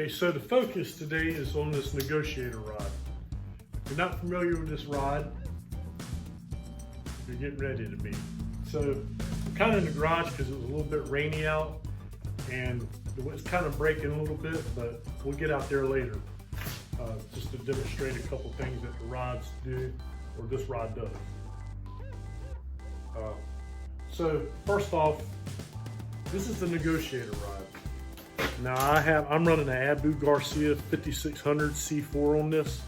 Okay, so the focus today is on this negotiator rod. If you're not familiar with this rod, you're getting ready to be. So I'm kind of in the garage because it was a little bit rainy out and it's kind of breaking a little bit, but we'll get out there later just to demonstrate a couple things that the rods do, or this rod does. So first off, this is the negotiator rod. Now I'm running an Abu Garcia 5600 C4 on this.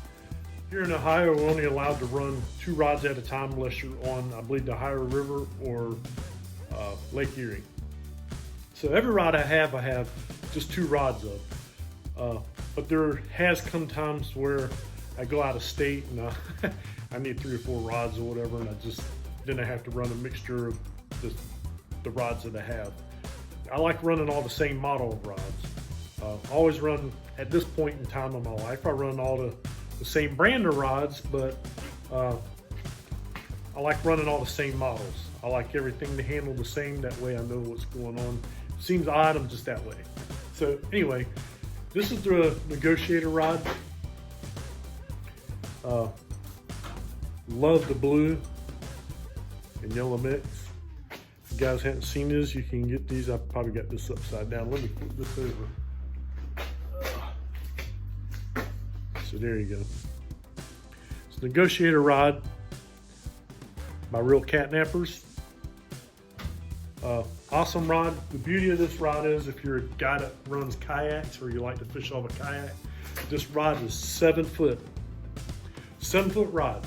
Here in Ohio, we're only allowed to run 2 rods at a time unless you're on, I believe, the Ohio River or Lake Erie. So every rod I have just 2 rods of. But there has come times where I go out of state and I need 3 or 4 rods or whatever, and then I have to run a mixture of the rods that I have. I like running all the same model of rods. I always run, at this point in time of my life, I run all the same brand of rods, but I like running all the same models. I like everything to handle the same, that way I know what's going on. Seems odd, I'm just that way. So anyway, this is the negotiator rod. Love the blue and yellow mix. If you guys haven't seen this, you can get these. I've probably got this upside down. Let me flip this over. So there you go. It's a negotiator rod by Reelkatnappers. Awesome rod. The beauty of this rod is if you're a guy that runs kayaks or you like to fish off a kayak, this rod is 7 foot. 7 foot rod.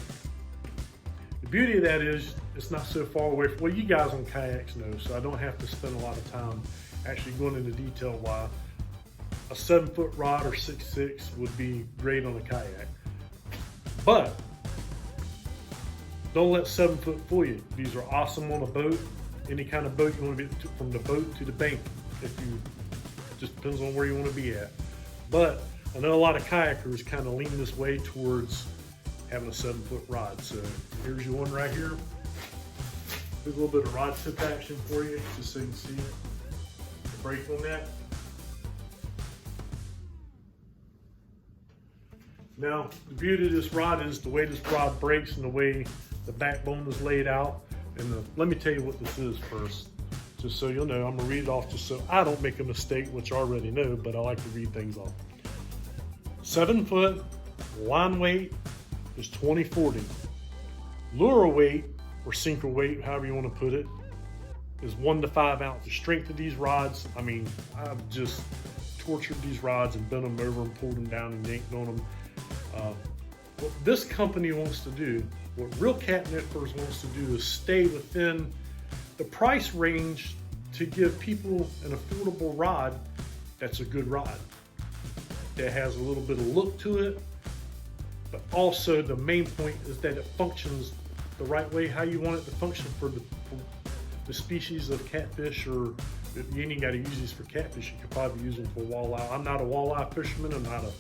The beauty of that is it's not so far away from, well, you guys on kayaks know, so I don't have to spend a lot of time actually going into detail why a 7 foot rod or 6'6" would be great on a kayak. But don't let 7 foot fool you. These are awesome on a boat. Any kind of boat you want to be, from the boat to the bank, just depends on where you want to be at. But I know a lot of kayakers kind of lean this way towards having a 7 foot rod. So here's your one right here. There's a little bit of rod tip action for you, just so you can see the break on that. Now, the beauty of this rod is the way this rod breaks and the way the backbone is laid out. And let me tell you what this is first, just so you'll know. I'm gonna read it off just so I don't make a mistake, which I already know, but I like to read things off. 7 foot, line weight is 20/40. Lure weight, or sinker weight, however you wanna put it, is 1 to 5 ounces. The strength of these rods, I mean, I've just tortured these rods and bent them over and pulled them down and yanked on them. What this company wants to do, what Reelkatnappers wants to do, is stay within the price range to give people an affordable rod that's a good rod, that has a little bit of look to it, but also the main point is that it functions the right way, how you want it to function for the species of catfish. Or if you ain't got to use these for catfish, you could probably use them for walleye. I'm not a walleye fisherman, I'm not a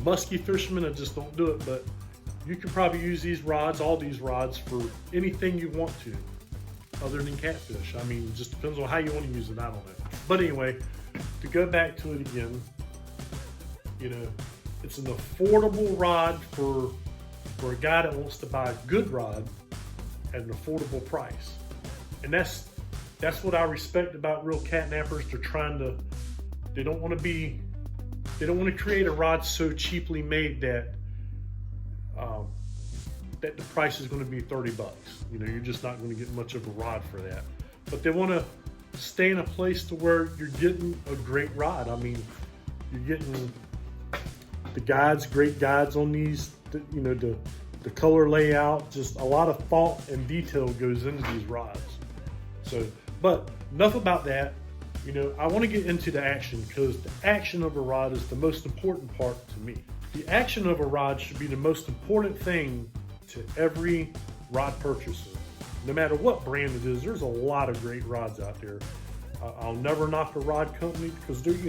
musky fisherman, I just don't do it, but you can probably use these rods, all these rods, for anything you want to, other than catfish. I mean, it just depends on how you want to use it, I don't know. But anyway, to go back to it again, you know, it's an affordable rod for a guy that wants to buy a good rod at an affordable price. And that's what I respect about Reelkatnappers. They don't want to create a rod so cheaply made that that the price is going to be 30 bucks. You know, you're just not going to get much of a rod for that. But they want to stay in a place to where you're getting a great rod. I mean, you're getting the guides, great guides on these, you know, the color layout, just a lot of thought and detail goes into these rods. So, but enough about that. You know, I want to get into the action, because the action of a rod is the most important part to me. The action of a rod should be the most important thing to every rod purchaser. No matter what brand it is, there's a lot of great rods out there. I'll never knock a rod company, because there's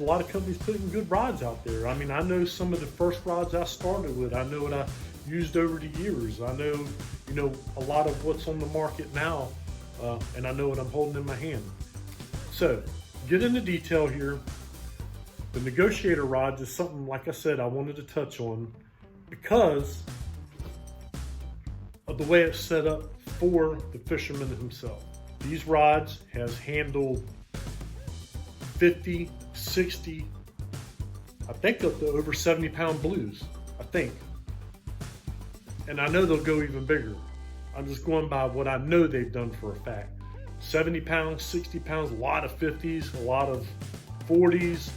a lot of companies putting good rods out there. I mean, I know some of the first rods I started with. I know what I used over the years. I know, you know, a lot of what's on the market now. And I know what I'm holding in my hand. So, get into detail here. The negotiator rods is something, like I said, I wanted to touch on because of the way it's set up for the fisherman himself. These rods has handled 50, 60, I think up to over 70-pound blues, I think. And I know they'll go even bigger. I'm just going by what I know they've done for a fact. 70 pounds, 60 pounds, a lot of 50s, a lot of 40s,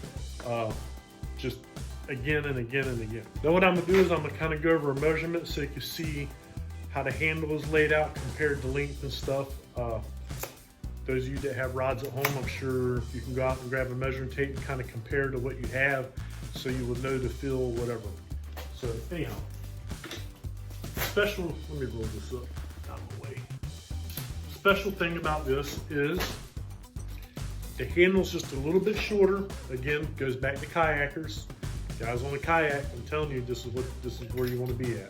just again and again and again. Now what I'm gonna do is I'm gonna kind of go over a measurement so you can see how the handle is laid out compared to length and stuff. Those of you that have rods at home, I'm sure you can go out and grab a measuring tape and kind of compare to what you have so you will know the feel, whatever. So anyhow, let me roll this up out of the way. Special thing about this is the handle's just a little bit shorter. Again, goes back to kayakers. Guys on a kayak, I'm telling you, this is where you want to be at.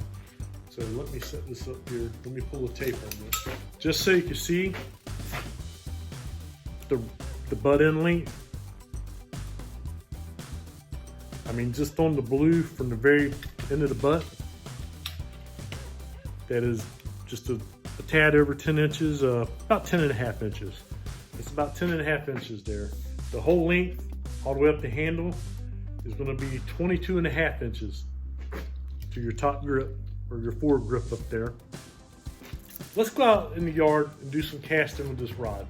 So let me set this up here. Let me pull the tape on this. Just so you can see the butt end length. I mean, just on the blue from the very end of the butt, that is just a tad over 10 inches, about 10.5 inches. It's about 10.5 inches there. The whole length, all the way up the handle, is gonna be 22.5 inches to your top grip, or your forward grip up there. Let's go out in the yard and do some casting with this rod.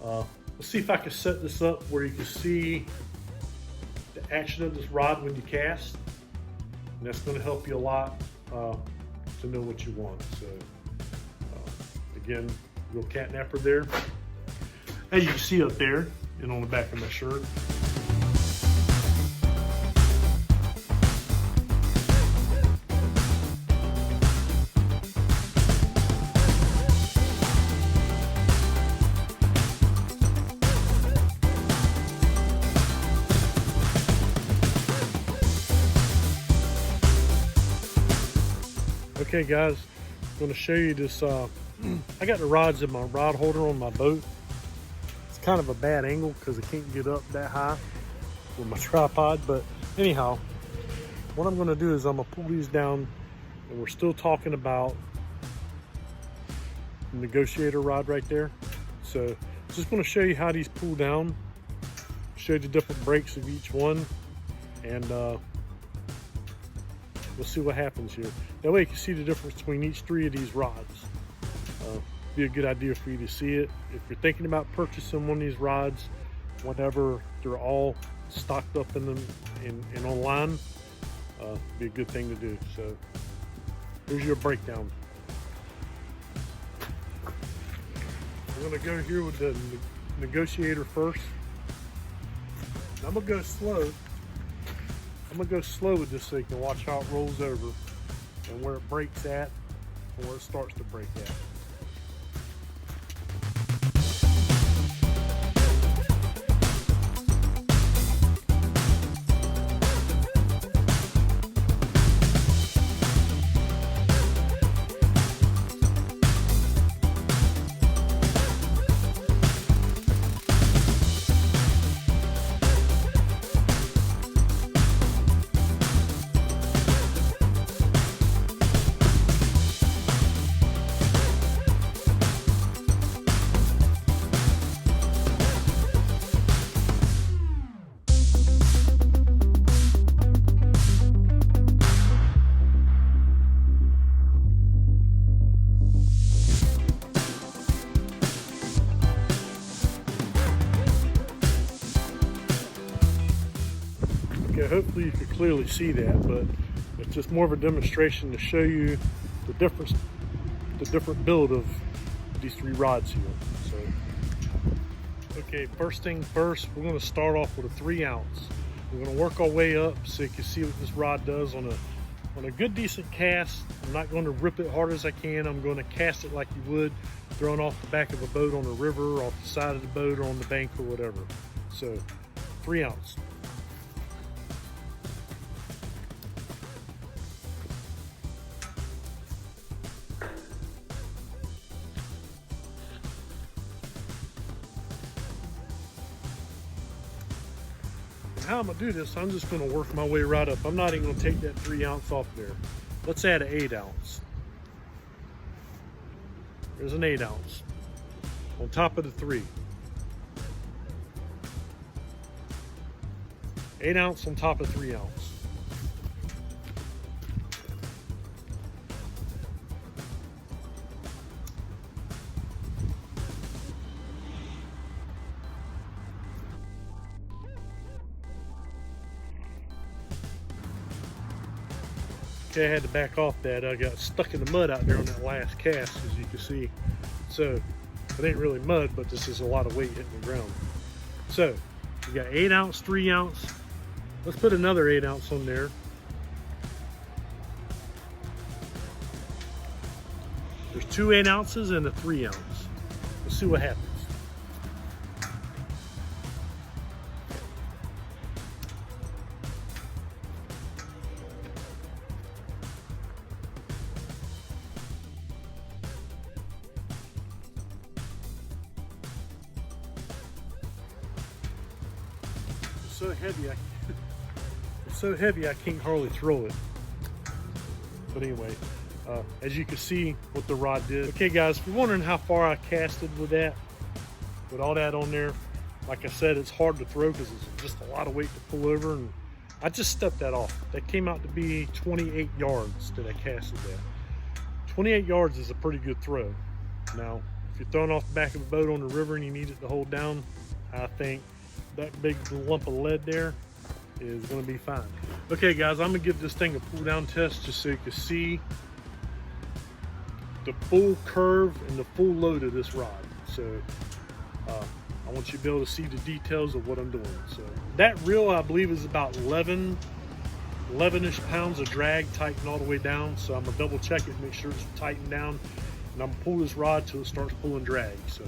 Let's see if I can set this up where you can see the action of this rod when you cast. And that's gonna help you a lot to know what you want. So again, Reelkatnapper there. As you can see up there and on the back of my shirt. Okay guys, I'm going to show you this. I got the rods in my rod holder on my boat. It's kind of a bad angle because I can't get up that high with my tripod, but anyhow, what I'm going to do is I'm going to pull these down, and we're still talking about the negotiator rod right there. So just going to show you how these pull down, show you the different breaks of each one, and we'll see what happens here. That way you can see the difference between each three of these rods. Be a good idea for you to see it. If you're thinking about purchasing one of these rods, whenever they're all stocked up in them and online, be a good thing to do. So here's your breakdown. We're gonna go here with the negotiator first. I'm gonna go slow. I'm gonna go slow with this so you can watch how it rolls over and where it breaks at and where it starts to break at. Okay, hopefully you can clearly see that, but it's just more of a demonstration to show you the different build of these three rods here. So, okay, first thing first, we're going to start off with a 3 ounce. We're going to work our way up so you can see what this rod does on a good decent cast. I'm not going to rip it hard as I can. I'm going to cast it like you would throwing off the back of a boat on a river, off the side of the boat, or on the bank or whatever. So 3 ounce. how I'm gonna do this, I'm just gonna work my way right up. I'm not even gonna take that 3 ounce off there. Let's add an 8 ounce. There's an 8 ounce on top of the 3. 8 ounce on top of 3 ounce. Okay, I had to back off that. I got stuck in the mud out there on that last cast, as you can see. So it ain't really mud, but this is a lot of weight hitting the ground. So we got 8 ounce, 3 ounce. Let's put another 8 ounce on there. There's 2 8 ounces and a 3 ounce. Let's see what happens. So heavy, it's so heavy I can't hardly throw it. But anyway, as you can see what the rod did. Okay guys, if you're wondering how far I casted with that, with all that on there, like I said, it's hard to throw because it's just a lot of weight to pull over, and I just stepped that off. That came out to be 28 yards that I casted that. 28 yards is a pretty good throw. Now, if you're throwing off the back of a boat on the river and you need it to hold down, I think that big lump of lead there is going to be fine. Okay guys, I'm going to give this thing a pull down test just so you can see the full curve and the full load of this rod. So I want you to be able to see the details of what I'm doing. So that reel, I believe, is about 11-ish pounds of drag tightened all the way down. So I'm going to double check it, make sure it's tightened down, and I'm going to pull this rod till it starts pulling drag. So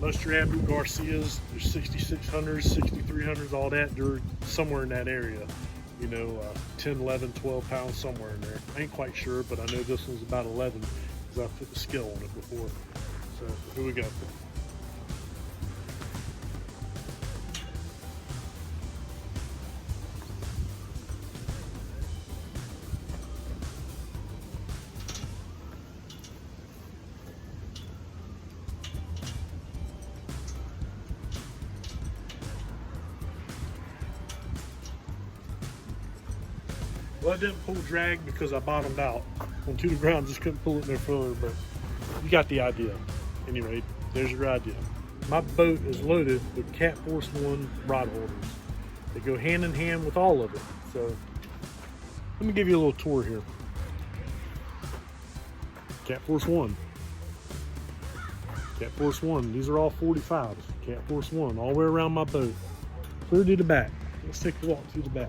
most of your Abu Garcias, your 6600s, 6300s, all that, they're somewhere in that area. You know, 10, 11, 12 pounds, somewhere in there. I ain't quite sure, but I know this one's about 11 because I put the scale on it before. So here we go. Well, it didn't pull drag because I bottomed out onto the ground, just couldn't pull it no further, but you got the idea. Anyway, there's your idea. My boat is loaded with Cat Force 1 rod holders. They go hand in hand with all of it. So let me give you a little tour here. Cat Force 1. Cat Force 1. These are all 45s. Cat Force 1 all the way around my boat. Clear to the back. Let's take a walk through the back.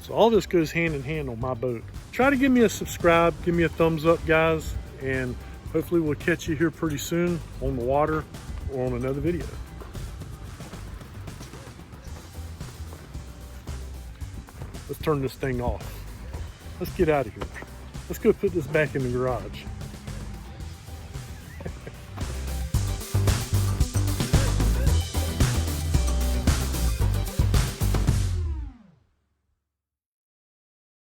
So all this goes hand in hand on my boat. Try to give me a subscribe, give me a thumbs up, guys, and hopefully we'll catch you here pretty soon on the water or on another video. Let's turn this thing off. Let's get out of here. Let's go put this back in the garage.